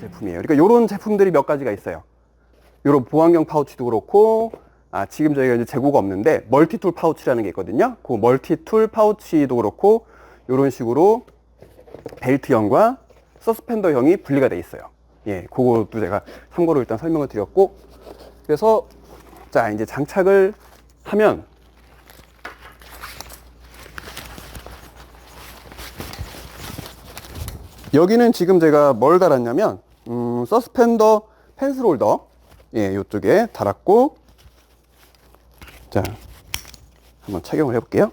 제품이에요. 그러니까 이런 제품들이 몇 가지가 있어요. 이런 보안경 파우치도 그렇고, 지금 저희가 이제 재고가 없는데 멀티툴 파우치라는 게 있거든요. 그 멀티툴 파우치도 그렇고 이런 식으로 벨트형과 서스펜더형이 분리가 돼 있어요. 예, 그것도 제가 참고로 일단 설명을 드렸고, 그래서 자 이제 장착을 하면 여기는 지금 제가 뭘 달았냐면 서스펜더 펜슬 홀더, 예, 이쪽에 달았고, 자 한번 착용을 해볼게요.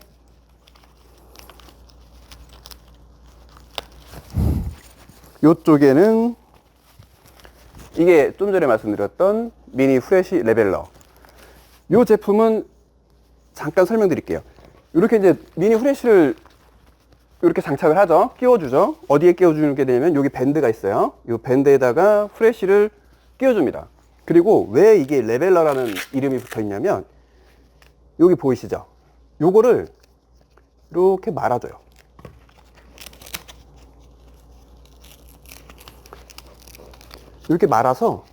이쪽에는 이게 좀 전에 말씀드렸던 미니 후레쉬 레벨러. 이 제품은 잠깐 설명드릴게요. 이렇게 이제 미니 후레쉬를 이렇게 장착을 하죠. 끼워주죠. 어디에 끼워주게 되냐면 여기 밴드가 있어요. 이 밴드에다가 후레쉬를 끼워줍니다. 그리고 왜 이게 레벨러라는 이름이 붙어 있냐면 여기 보이시죠? 요거를 이렇게 말아줘요. 이렇게 말아서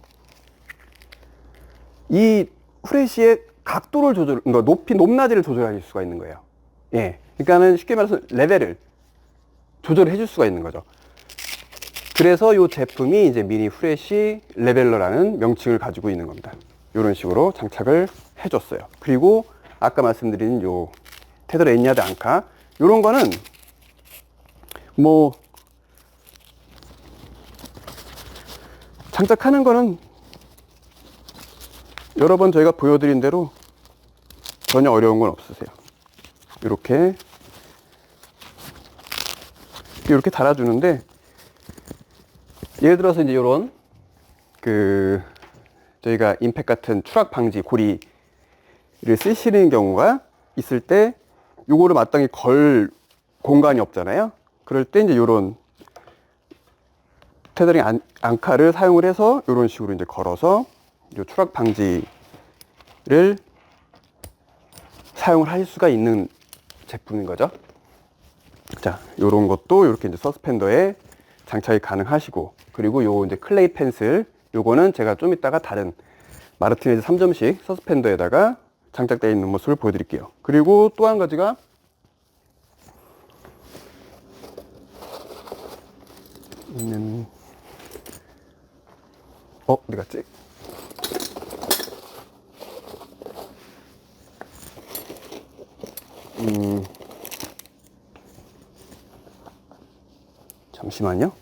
이 후레쉬의 각도를 그러니까 높낮이를 조절할 수가 있는 거예요. 예. 그러니까는 쉽게 말해서 레벨을 조절해 줄 수가 있는 거죠. 그래서 이 제품이 이제 미니 후레쉬 레벨러라는 명칭을 가지고 있는 겁니다. 이런 식으로 장착을 해줬어요. 그리고 아까 말씀드린 요 테더 랜야드 앙카, 이런 거는 뭐 장착하는 거는 여러 번 저희가 보여드린 대로 전혀 어려운 건 없으세요. 이렇게 달아주는데, 예를 들어서 이제 이런 저희가 임팩 같은 추락 방지 고리를 쓰시는 경우가 있을 때 요거를 마땅히 걸 공간이 없잖아요. 그럴 때 이제 요런 테더링 앙카를 사용을 해서 이런 식으로 이제 걸어서 요 추락 방지를 사용을 하실 수가 있는 제품인 거죠. 자, 요런 것도 이렇게 이제 서스펜더에 장착이 가능하시고, 그리고 요 이제 클레이 펜슬, 요거는 제가 좀 이따가 다른 마르티네즈 3점식 서스펜더에다가 장착되어 있는 모습을 보여드릴게요. 그리고 또 한 가지가 어디 갔지? 잠시만요.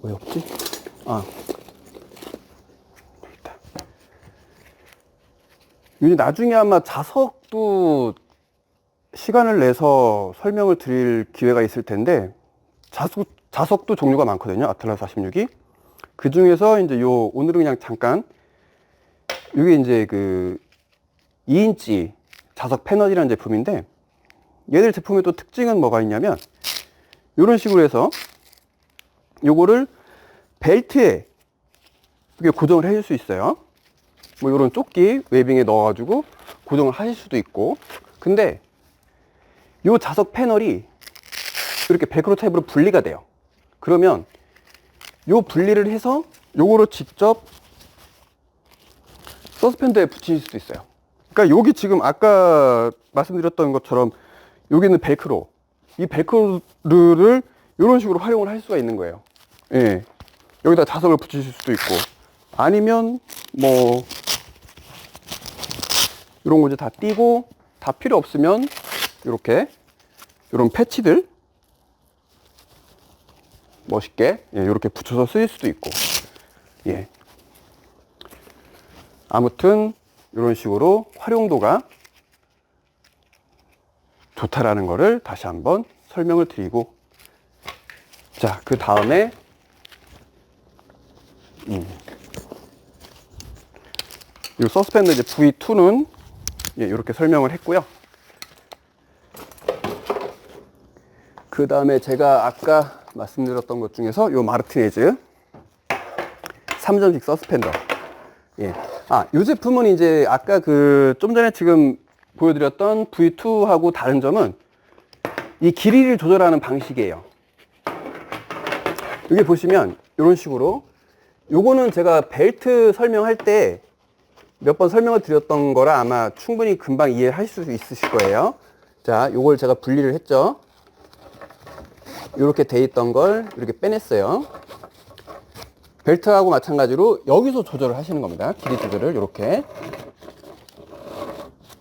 왜 없지? 여기 있다. 이제 나중에 아마 자석도 시간을 내서 설명을 드릴 기회가 있을 텐데, 자석도 종류가 많거든요. 아틀라스 46이. 그 중에서 이제 오늘은 그냥 잠깐, 이게 이제 2인치 자석 패널이라는 제품인데, 얘들 제품의 또 특징은 뭐가 있냐면, 이런 식으로 해서 요거를 벨트에 이렇게 고정을 해줄 수 있어요. 뭐 이런 조끼 웨빙에 넣어가지고 고정을 하실 수도 있고, 근데 요 자석 패널이 이렇게 벨크로 타입으로 분리가 돼요. 그러면 요 분리를 해서 요거를 직접 서스펜더에 붙이실 수도 있어요. 그러니까 여기 지금 아까 말씀드렸던 것처럼 여기는 벨크로, 이 벨크로를 이런 식으로 활용을 할 수가 있는 거예요. 예. 여기다 자석을 붙이실 수도 있고, 아니면 뭐 이런 거 이제 다 띄고, 다 필요 없으면 이렇게 이런 패치들 멋있게 이렇게 붙여서 쓰일 수도 있고, 예. 아무튼 이런 식으로 활용도가 좋다라는 거를 다시 한번 설명을 드리고, 자, 그 다음에 이 서스펜더 이제 V2는 이렇게 설명을 했고요. 그 다음에 제가 아까 말씀드렸던 것 중에서 이 마르티네즈 3점식 서스펜더. 예. 이 제품은 이제 아까 좀 전에 지금 보여드렸던 V2하고 다른 점은 이 길이를 조절하는 방식이에요. 여기 보시면 이런 식으로, 요거는 제가 벨트 설명할 때 몇 번 설명을 드렸던 거라 아마 충분히 금방 이해하실 수 있으실 거예요. 자, 요걸 제가 분리를 했죠. 이렇게 돼 있던 걸 이렇게 빼냈어요. 벨트하고 마찬가지로 여기서 조절을 하시는 겁니다. 길이 조절을 이렇게.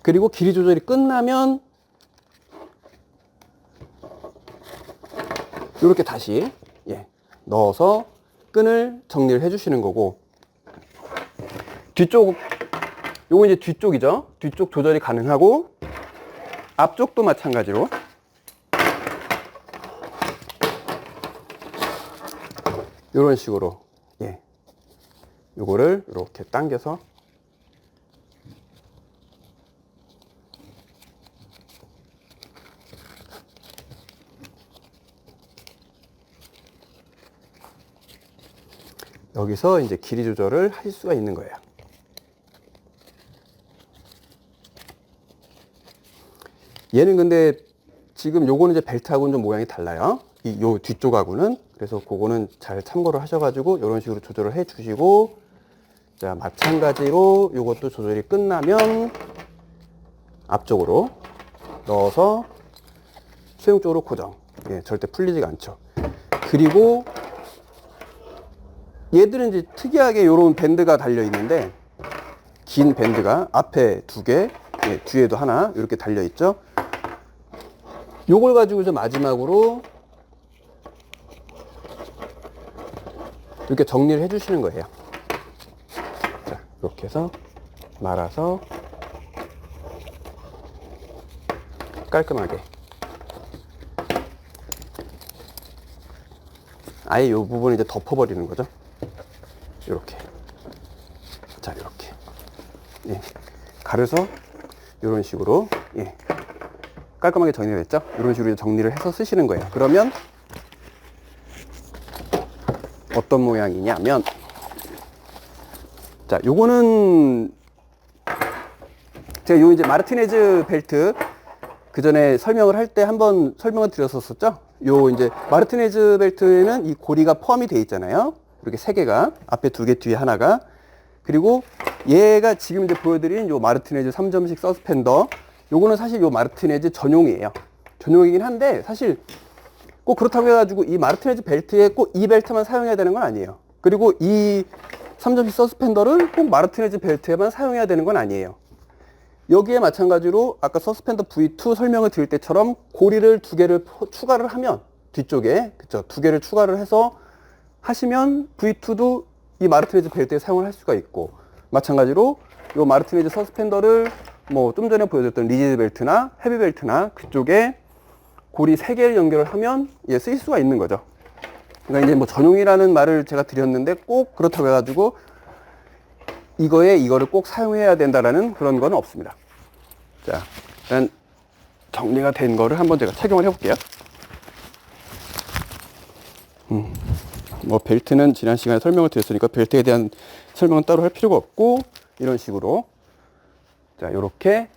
그리고 길이 조절이 끝나면 이렇게 다시 넣어서 끈을 정리를 해주시는 거고, 뒤쪽, 요거 이제 뒤쪽이죠. 뒤쪽 조절이 가능하고, 앞쪽도 마찬가지로 이런 식으로 요거를 이렇게 당겨서 여기서 이제 길이 조절을 하실 수가 있는 거예요. 얘는 근데 지금 요거는 이제 벨트하고는 좀 모양이 달라요. 요 뒤쪽하고는. 그래서 그거는 잘 참고를 하셔가지고 이런 식으로 조절을 해 주시고, 자, 마찬가지로 요것도 조절이 끝나면 앞쪽으로 넣어서 수용 쪽으로 고정. 절대 풀리지가 않죠. 그리고 얘들은 이제 특이하게 요런 밴드가 달려 있는데, 긴 밴드가 앞에 2개, 뒤에도 하나 이렇게 달려 있죠. 요걸 가지고 좀 마지막으로 이렇게 정리를 해 주시는 거예요. 자, 이렇게 해서 말아서 깔끔하게 아예 요 부분을 이제 덮어버리는 거죠. 이렇게. 자, 이렇게. 가려서 이런 식으로 깔끔하게 정리가 됐죠? 이런 식으로 정리를 해서 쓰시는 거예요. 그러면 어떤 모양이냐면, 자, 요거는 제가 요 이제 마르티네즈 벨트 그 전에 설명을 할 때 한번 설명을 드렸었죠? 요 이제 마르티네즈 벨트에는 이 고리가 포함이 되어 있잖아요. 이렇게 3개가, 앞에 2개, 뒤에 하나가. 그리고 얘가 지금 이제 보여드린 요 마르티네즈 3점식 서스펜더, 요거는 사실 요 마르티네즈 전용이에요. 전용이긴 한데, 사실 꼭 그렇다고 해가지고 이 마르티네즈 벨트에 꼭 이 벨트만 사용해야 되는 건 아니에요. 그리고 이 3점식 서스펜더를 꼭 마르티네즈 벨트에만 사용해야 되는 건 아니에요. 여기에 마찬가지로 아까 서스펜더 V2 설명을 드릴 때처럼 고리를 2개를 추가를 하면, 뒤쪽에, 그쵸, 2개를 추가를 해서 하시면 V2도 이 마르티네즈 벨트에 사용을 할 수가 있고, 마찬가지로 요 마르티네즈 서스펜더를 뭐 좀 전에 보여드렸던 리지드 벨트나 헤비 벨트나 그쪽에 고리 3개를 연결을 하면 쓰일 수가 있는 거죠. 그러니까 이제 뭐 전용이라는 말을 제가 드렸는데, 꼭 그렇다고 해가지고 이거를 꼭 사용해야 된다라는 그런 건 없습니다. 자, 일단 정리가 된 거를 한번 제가 착용을 해볼게요. 뭐 벨트는 지난 시간에 설명을 드렸으니까 벨트에 대한 설명은 따로 할 필요가 없고, 이런 식으로 자, 요렇게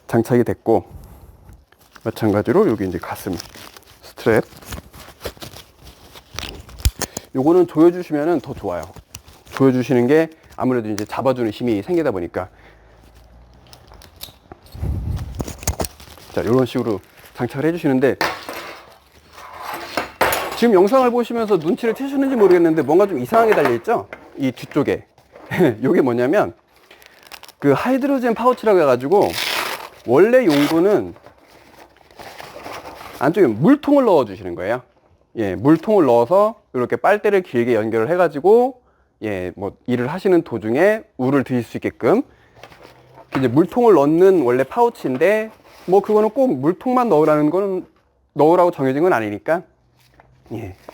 장착이 됐고, 마찬가지로 여기 이제 가슴 스트랩, 요거는 조여주시면은 더 좋아요. 조여주시는 게 아무래도 이제 잡아주는 힘이 생기다 보니까. 자, 요런 식으로 장착을 해주시는데, 지금 영상을 보시면서 눈치를 채셨는지 모르겠는데 뭔가 좀 이상하게 달려있죠? 이 뒤쪽에. 요게 뭐냐면 그 하이드로젠 파우치라고 해가지고, 원래 용도는 안쪽에 물통을 넣어 주시는 거예요. 물통을 넣어서 이렇게 빨대를 길게 연결을 해가지고 뭐 일을 하시는 도중에 우를 드실 수 있게끔, 이제 물통을 넣는 원래 파우치인데, 뭐 그거는 꼭 물통만 넣으라고 정해진 건 아니니까,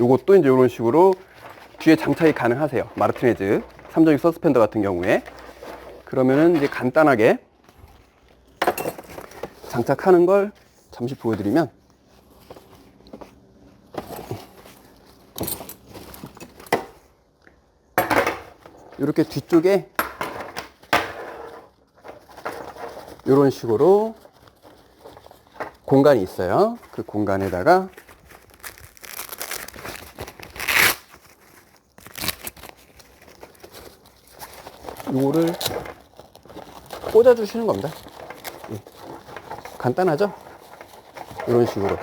요것도 이제 이런 식으로 뒤에 장착이 가능하세요. 마르티네즈 3점식 서스펜더 같은 경우에. 그러면은 이제 간단하게 장착하는 걸 잠시 보여드리면, 이렇게 뒤쪽에 이런 식으로 공간이 있어요. 그 공간에다가 이거를 꽂아주시는 겁니다. 예. 간단하죠? 이런 식으로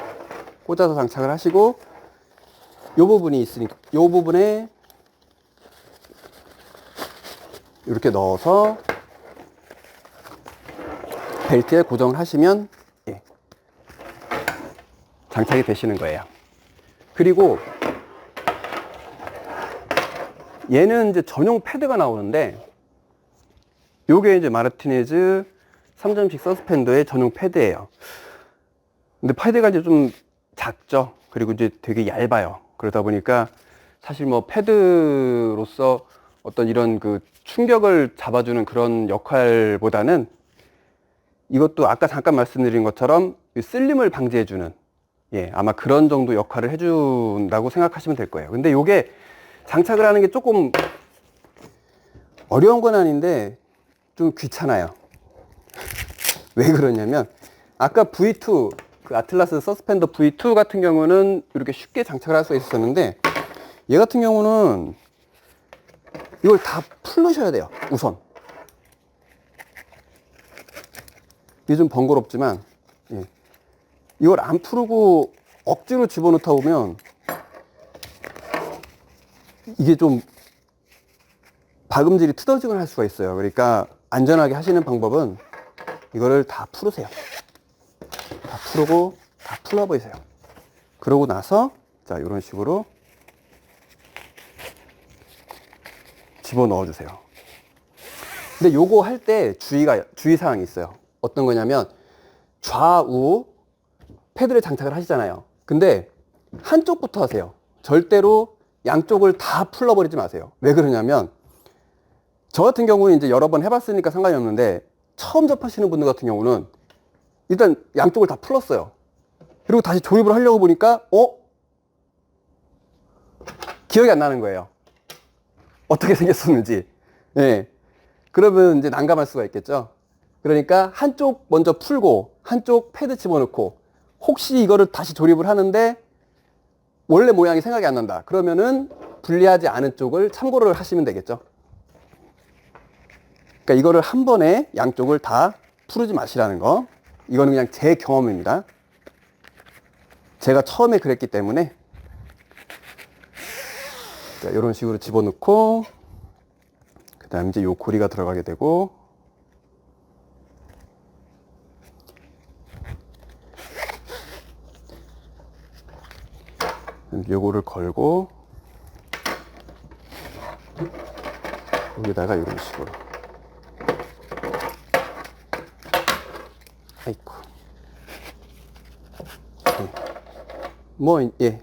꽂아서 장착을 하시고, 이 부분이 있으니까 이 부분에 이렇게 넣어서 벨트에 고정을 하시면 예, 장착이 되시는 거예요. 그리고 얘는 이제 전용 패드가 나오는데, 요게 이제 마르티네즈 3점식 서스펜더의 전용 패드예요. 근데 패드가 이제 좀 작죠. 그리고 이제 되게 얇아요. 그러다 보니까 사실 뭐 패드로서 어떤 이런 그 충격을 잡아주는 그런 역할보다는 이것도 아까 잠깐 말씀드린 것처럼 쓸림을 방지해주는, 예, 아마 그런 정도 역할을 해준다고 생각하시면 될 거예요. 근데 요게 장착을 하는 게 조금 어려운 건 아닌데 좀 귀찮아요. 왜 그러냐면, 아까 V2, 그 아틀라스 서스펜더 V2 같은 경우는 이렇게 쉽게 장착을 할 수 있었는데, 얘 같은 경우는 이걸 다 풀으셔야 돼요, 우선. 이게 좀 번거롭지만, 예. 이걸 안 풀고 억지로 집어넣다 보면 이게 좀 박음질이 트어지거나 할 수가 있어요. 그러니까 안전하게 하시는 방법은 이거를 다 풀으세요. 다 풀고 다 풀어버리세요. 그러고 나서 자, 이런 식으로 집어넣어 주세요. 근데 요거 할 때 주의사항이 있어요. 어떤 거냐면, 좌우 패드를 장착을 하시잖아요. 근데 한쪽부터 하세요. 절대로 양쪽을 다 풀어버리지 마세요. 왜 그러냐면, 저 같은 경우는 이제 여러 번 해봤으니까 상관이 없는데, 처음 접하시는 분들 같은 경우는 일단 양쪽을 다 풀었어요. 그리고 다시 조립을 하려고 보니까 기억이 안 나는 거예요. 어떻게 생겼었는지. 예. 그러면 이제 난감할 수가 있겠죠. 그러니까 한쪽 먼저 풀고 한쪽 패드 집어넣고, 혹시 이거를 다시 조립을 하는데 원래 모양이 생각이 안 난다, 그러면은 분리하지 않은 쪽을 참고를 하시면 되겠죠. 그러니까 이거를 한 번에 양쪽을 다 풀지 마시라는 거. 이거는 그냥 제 경험입니다. 제가 처음에 그랬기 때문에. 자, 이런 식으로 집어넣고, 그 다음에 이제 요 고리가 들어가게 되고, 요거를 걸고, 여기다가 이런 식으로. 아이고. 예.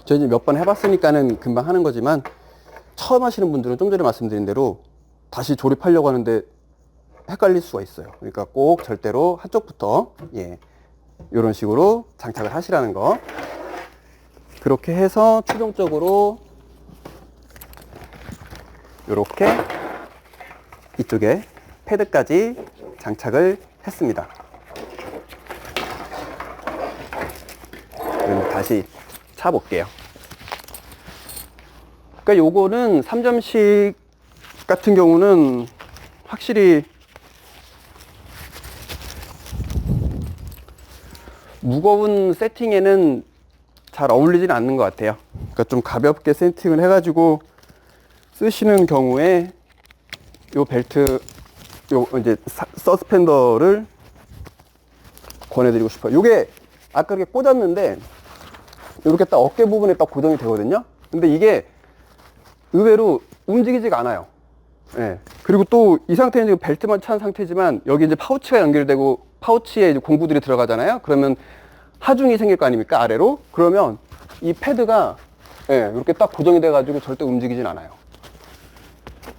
저 이제 몇 번 해봤으니까는 금방 하는 거지만, 처음 하시는 분들은 좀 전에 말씀드린 대로 다시 조립하려고 하는데 헷갈릴 수가 있어요. 그러니까 꼭 절대로 한쪽부터, 예, 이런 식으로 장착을 하시라는 거. 그렇게 해서 최종적으로 이렇게 이쪽에 패드까지 장착을 했습니다. 그럼 다시 차 볼게요. 그러니까 요거는 3점식 같은 경우는 확실히 무거운 세팅에는 잘 어울리진 않는 것 같아요. 그러니까 좀 가볍게 세팅을 해가지고 쓰시는 경우에 요 벨트, 요 이제 서스펜더를 권해드리고 싶어요. 요게 아까 이렇게 꽂았는데 이렇게 딱 어깨 부분에 딱 고정이 되거든요. 근데 이게 의외로 움직이지가 않아요. 예. 그리고 또 이 상태는 지금 벨트만 찬 상태지만, 여기 이제 파우치가 연결되고 파우치에 이제 공구들이 들어가잖아요. 그러면 하중이 생길 거 아닙니까? 아래로. 그러면 이 패드가, 예, 이렇게 딱 고정이 돼 가지고 절대 움직이진 않아요.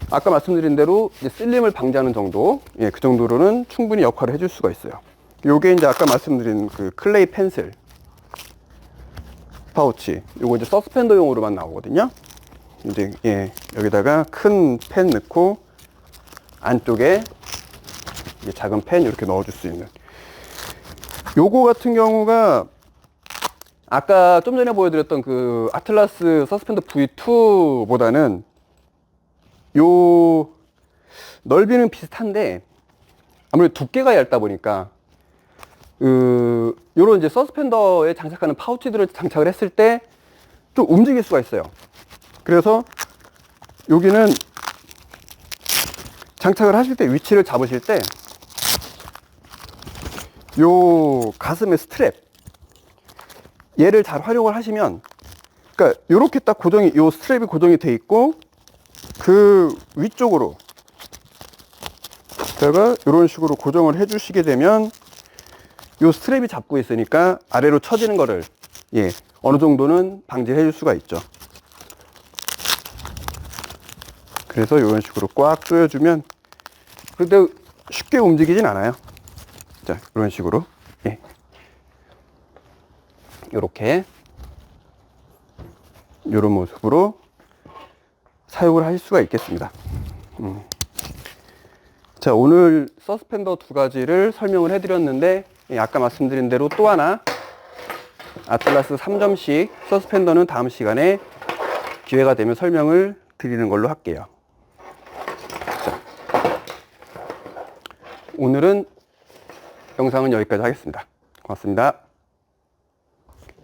아까 말씀드린 대로 이제 쓸림을 방지하는 정도, 예, 그 정도로는 충분히 역할을 해줄 수가 있어요. 요게 이제 아까 말씀드린 그 클레이 펜슬 파우치, 요거 이제 서스펜더용으로만 나오거든요. 이제, 예, 여기다가 큰 펜 넣고 안쪽에 이게 작은 펜 이렇게 넣어줄 수 있는. 요거 같은 경우가 아까 좀 전에 보여드렸던 그 아틀라스 서스펜더 V2보다는 요 넓이는 비슷한데 아무래도 두께가 얇다 보니까 요런 이제 서스펜더에 장착하는 파우치들을 장착을 했을 때 좀 움직일 수가 있어요. 그래서 여기는 장착을 하실 때 위치를 잡으실 때 요 가슴의 스트랩 얘를 잘 활용을 하시면, 그러니까 요렇게 딱 고정이, 요 스트랩이 고정이 돼 있고 그 위쪽으로 제가 이런 식으로 고정을 해 주시게 되면 요 스트랩이 잡고 있으니까 아래로 처지는 거를 어느 정도는 방지해 줄 수가 있죠. 그래서 이런 식으로 꽉 조여주면, 근데 쉽게 움직이진 않아요. 자, 이런 식으로 이렇게 이런 모습으로 사용을 하실 수가 있겠습니다. 자, 오늘 서스펜더 두 가지를 설명을 해드렸는데, 아까 말씀드린 대로 또 하나 아틀라스 3점식 서스펜더는 다음 시간에 기회가 되면 설명을 드리는 걸로 할게요. 자, 오늘은 영상은 여기까지 하겠습니다. 고맙습니다.